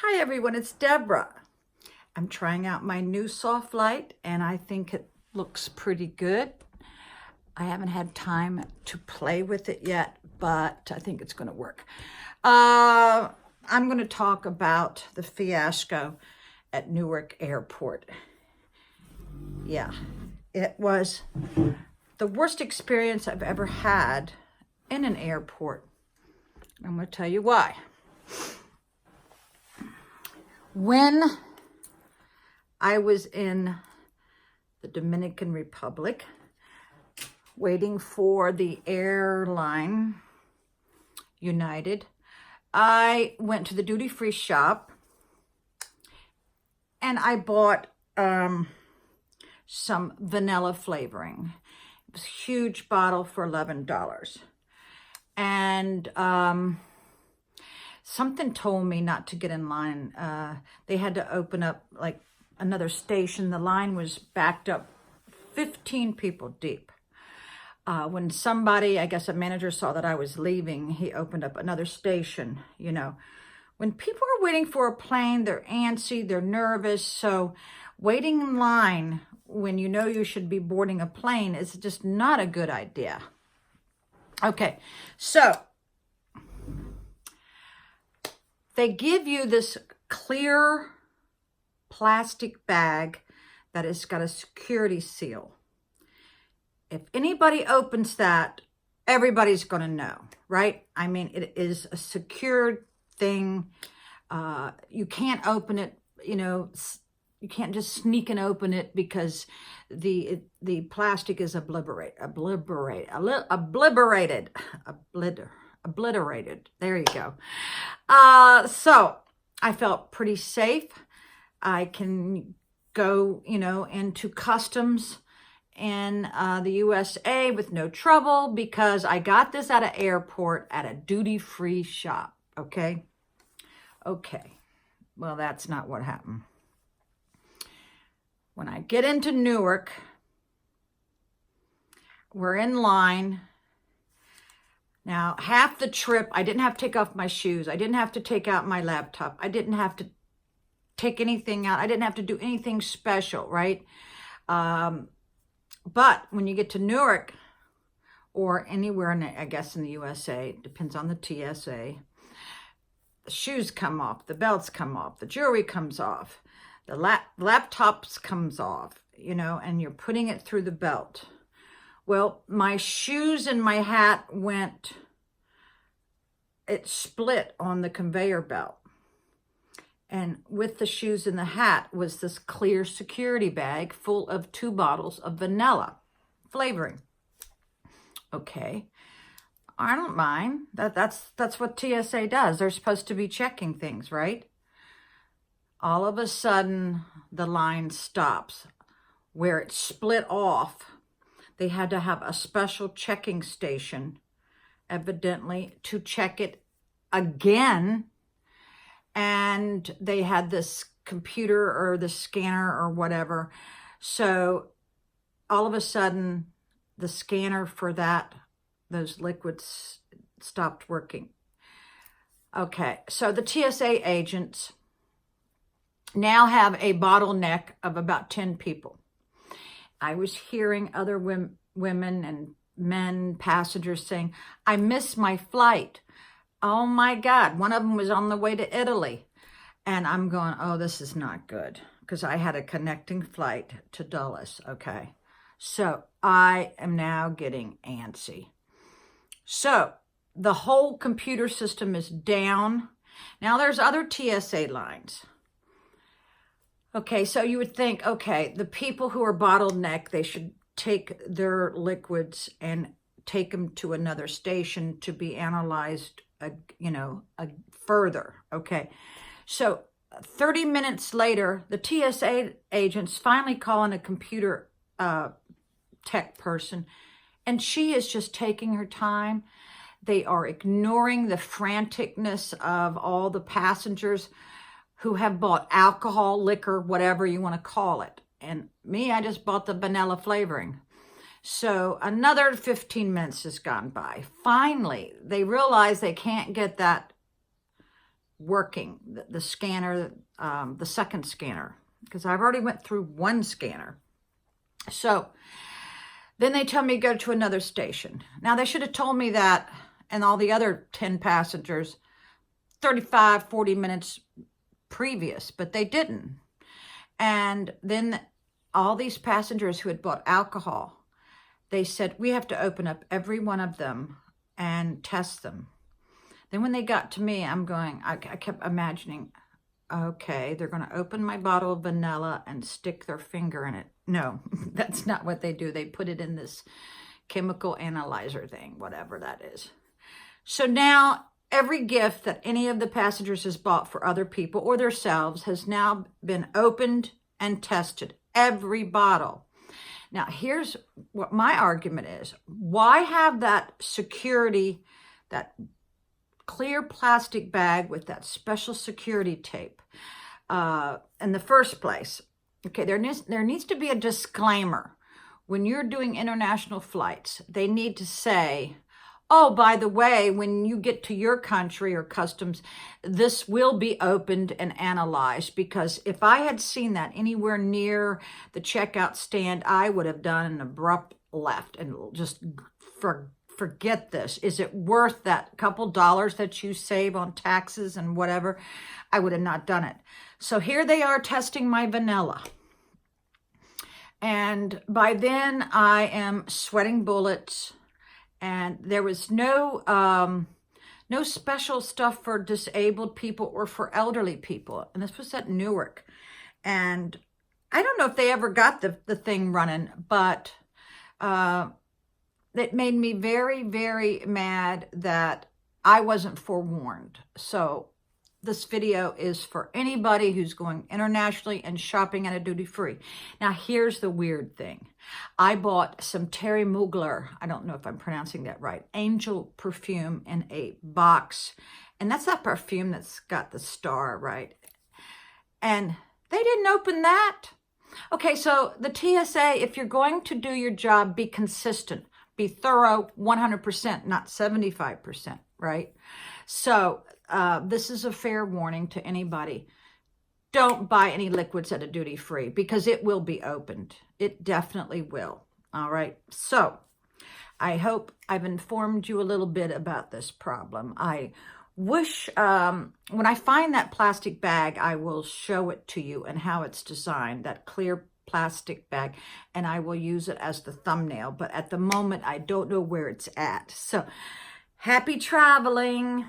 Hi everyone, it's Deborah. I'm trying out my new soft light and I think it looks pretty good. I haven't had time to play with it yet, but I think it's going to work. I'm going to talk about the fiasco at Newark Airport. Yeah, it was the worst experience I've ever had in an airport. I'm going to tell you why. When I was in the Dominican Republic, waiting for the airline, United, I went to the duty-free shop and I bought some vanilla flavoring. It was a huge bottle for $11. And something told me not to get in line. They had to open up like another station. The line was backed up 15 people deep. When somebody, I guess a manager, saw that I was leaving, he opened up another station. You know, when people are waiting for a plane, they're antsy, they're nervous. So waiting in line when you know you should be boarding a plane is just not a good idea. Okay, so they give you this clear plastic bag that has got a security seal. If anybody opens that, everybody's going to know, right? I mean, it is a secured thing. You can't open it, you know, you can't just sneak and open it because the plastic is obliterated. There you go. So I felt pretty safe. I can go, you know, into customs in the USA with no trouble because I got this at an airport at a duty-free shop. Okay. Well, that's not what happened. When I get into Newark, we're in line. Now, half the trip, I didn't have to take off my shoes. I didn't have to take out my laptop. I didn't have to take anything out. I didn't have to do anything special, right? But when you get to Newark or anywhere, I guess in the USA, depends on the TSA, the shoes come off, the belts come off, the jewelry comes off, the laptops comes off, you know, and you're putting it through the belt. Well, my shoes and my hat it split on the conveyor belt. And with the shoes and the hat was this clear security bag full of 2 bottles of vanilla flavoring. Okay, I don't mind. That's what TSA does. They're supposed to be checking things, right? All of a sudden, the line stops. Where it split off, they had to have a special checking station, evidently, to check it again. And they had this computer or the scanner or whatever. So all of a sudden, the scanner for those liquids stopped working. Okay, so the TSA agents now have a bottleneck of about 10 people. I was hearing other women and men, passengers saying, I missed my flight. Oh my God, one of them was on the way to Italy. And I'm going, oh, this is not good. Because I had a connecting flight to Dulles, okay? So I am now getting antsy. So the whole computer system is down. Now there's other TSA lines. Okay, so you would think, okay, the people who are bottleneck, they should take their liquids and take them to another station to be analyzed, further. Okay, so 30 minutes later, the TSA agents finally call in a computer tech person, and she is just taking her time. They are ignoring the franticness of all the passengers who have bought alcohol, liquor, whatever you want to call it. And me, I just bought the vanilla flavoring. So another 15 minutes has gone by. Finally, they realize they can't get that working, the scanner, the second scanner, because I've already went through one scanner. So then they tell me to go to another station. Now, they should have told me that, and all the other 10 passengers 35, 40 minutes previous, but they didn't. And then all these passengers who had bought alcohol, they said, we have to open up every one of them and test them. Then when they got to me, I kept imagining, okay, they're going to open my bottle of vanilla and stick their finger in it. No, that's not what they do. They put it in this chemical analyzer thing, whatever that is. So now every gift that any of the passengers has bought for other people or themselves has now been opened and tested. Every bottle. Now, here's what my argument is. Why have that security, that clear plastic bag with that special security tape in the first place? Okay, there needs to be a disclaimer. When you're doing international flights, they need to say, oh, by the way, when you get to your country or customs, this will be opened and analyzed. Because if I had seen that anywhere near the checkout stand, I would have done an abrupt left and just forget this. Is it worth that couple dollars that you save on taxes and whatever? I would have not done it. So here they are testing my vanilla. And by then I am sweating bullets. And there was no special stuff for disabled people or for elderly people. And this was at Newark. And I don't know if they ever got the thing running, but it made me very, very mad that I wasn't forewarned. So this video is for anybody who's going internationally and shopping at a duty-free. Now, here's the weird thing. I bought some Terry Mugler, I don't know if I'm pronouncing that right, angel perfume in a box. And that's that perfume that's got the star, right? And they didn't open that. Okay, so the TSA, if you're going to do your job, be consistent. Be thorough 100%, not 75%, right? So this is a fair warning to anybody. Don't buy any liquids at a duty-free because it will be opened. It definitely will. All right. So I hope I've informed you a little bit about this problem. I wish when I find that plastic bag, I will show it to you and how it's designed, that clear plastic bag, and I will use it as the thumbnail. But at the moment, I don't know where it's at. So happy traveling.